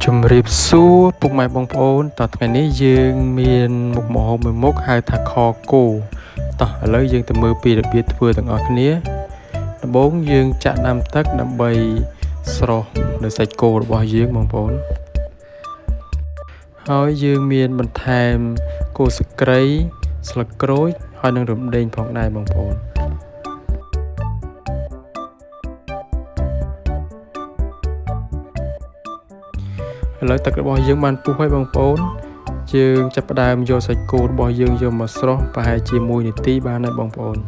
ជំរាបសួរពុកម៉ែបងប្អូនតោះថ្ងៃនេះយើងមានមុខម្ហូបមួយមុខហៅថាខគោតោះឥឡូវយើងទៅមើលពីរបៀបធ្វើទាំងអស់គ្នាដំបូងយើងចាក់ដាំទឹកដើម្បីស្រុះនៅសាច់គោរបស់យើងបងប្អូនហើយយើងមានបន្ថែមគល់ស្ក្រៃស្លឹកក្រូចហើយនិងរំដេងផងដែរបងប្អូនឥឡូវទឹករបស់យើងបានពុះហើយបងប្អូនយើងចាប់ផ្ដើមយកសាច់គោរបស់យើងយកមកស្រុះប្រហែលជា1នាទីបានហើយបងប្អូន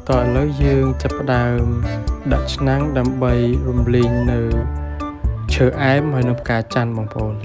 តោះឥឡូវយើងចាប់ផ្ដើមដាក់ឆ្នាំងដើម្បីរំលីងនៅឈើអែមហើយនិងផ្កាច័ន្ទបងប្អូន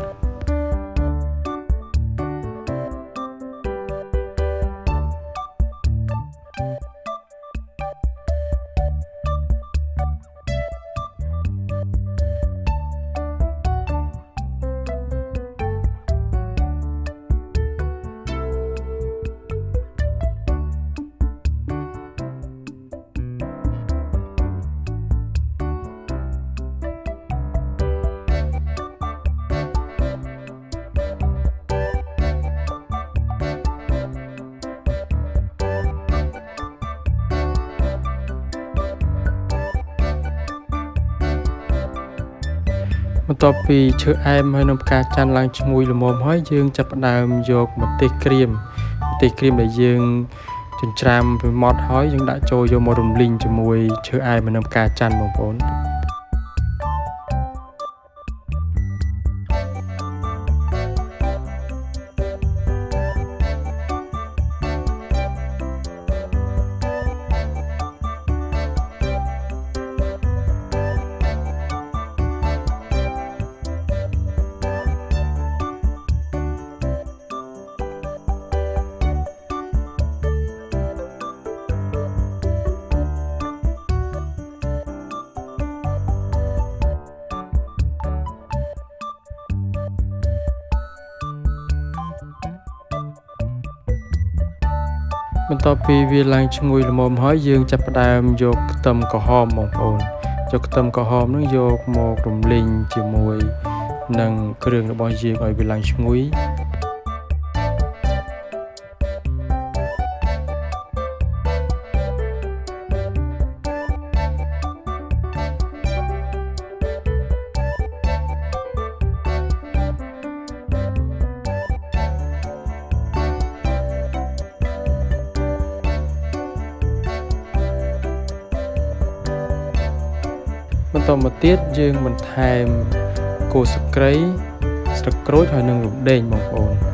បន្ទាប់ពីឈើអែមហើយនិងផ្កាច័ន្ទឡើងឈ្ងុយល្មមហើយយើងចាប់ផ្ដើមយកម្ទេសក្រៀមដែលយើងចិញ្ច្រាំពីម៉ត់ហើយយើងដាក់ចូលយកមករំលីងជាមួយឈើអែមហើយនិងផ្កាច័ន្ទបងប្អូនបន្ទាប់ពីវាឡើងឈ្ងុយល្មមហើយយើងចាប់ផ្ដើមយកខ្ទឹមក្រហមបងប្អូនយកខ្ទឹមក្រហមនឹងយកមករំលីងជាមួយនឹងគ្រឿងរបស់យើងឲ្យវាឡើងឈ្ងុយបន្តមកទៀតយើងបន្ថែមគល់ស្ក្រៃស្លឹកក្រូចហើយនិងរំដេងបងប្អូន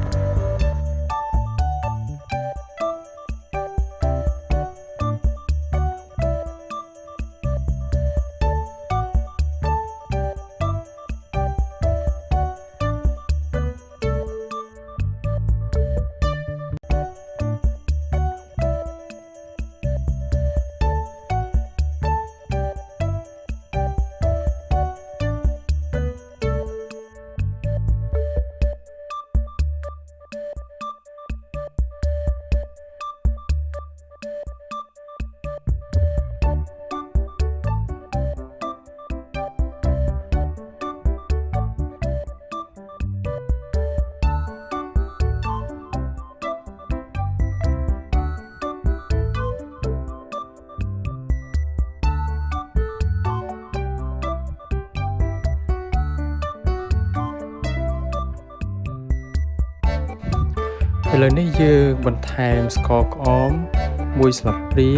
ឥឡូវនេះយើងបន្ថែមស្ករក្អម1ស្លាបព្រា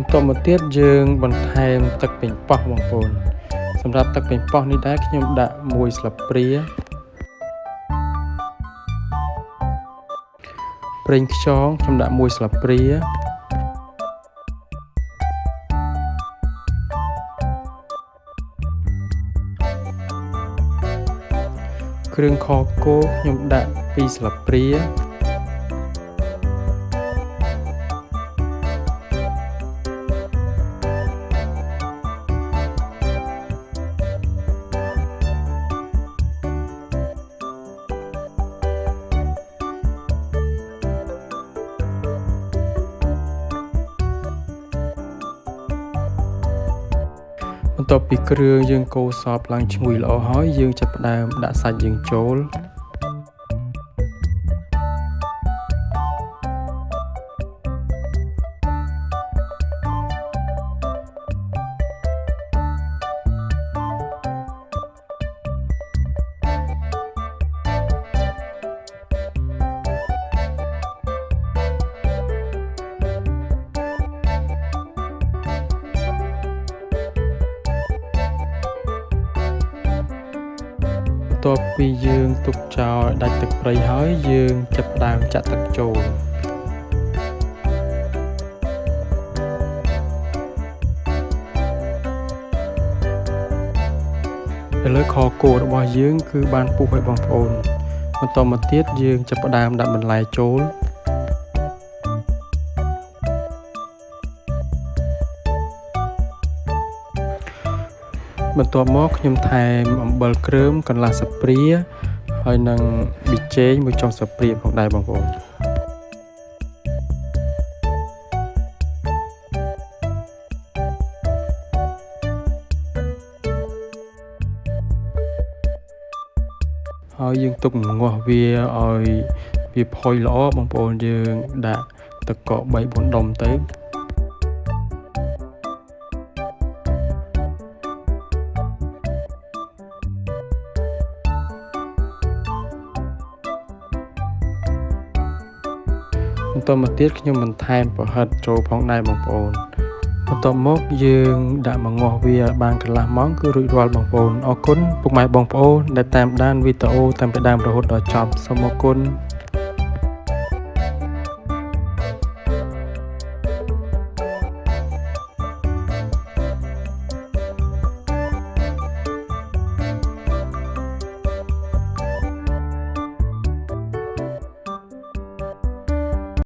បន្ទាប់មកទៀតយើងបន្ថែមទឹកប៉េងប៉ោះបងប្អូនសម្រាប់ទឹកប៉េងប៉ោះនេះដែរខ្ញុំដាក់1ស្លាបព្រាប្រេងខ្យងខ្ញុំដាក់1ស្លាបព្រាគ្រឿងខគោខ្ញុំដាក់2ស្លាបព្រាបន្ទាប់ពីគ្រឿងយើងកូរសព្វឡើងឈ្ងុយល្អហើយយើងចាប់ផ្ដើមដាក់សាច់យើងចូលបន្ទាប់ពីយើងទុកចោលដាច់ទឹកប្រៃហើយយើងចាប់ផ្ដើមចាក់ទឹកចូលឥឡូវខគោរបស់យើងគឺបានពុះហើយបងប្អូនបន្តមកទៀតយើងចាប់ផ្ដើមដាក់បន្លែចូលបន្ទាប់មកខ្ញុំថែមអំបិលគ្រើមកន្លះស្លាបព្រាហើយនិងប៊ីចេង1ចុងស្លាបព្រាផងដែរបងប្អូនហើយយើងទុកងាស់វាឲ្យវាផុយល្អបងប្អូនយើងដាក់ទឹកកក 3-4 ដុំទៅបន្តមកទៀតខ្ញុំបន្ថែមប្រហិតចូលផងដែរបងប្អូនបន្ទាប់មកយើងដាក់មកងាស់វាបានកន្លះម៉ោងគឺរួចរាល់បងប្អូនអរគុណពុកម៉ែបងប្អូនដែលតាមដានវីដេអូតាំងពីដើមរហូតដល់ចប់សូមអរគុណ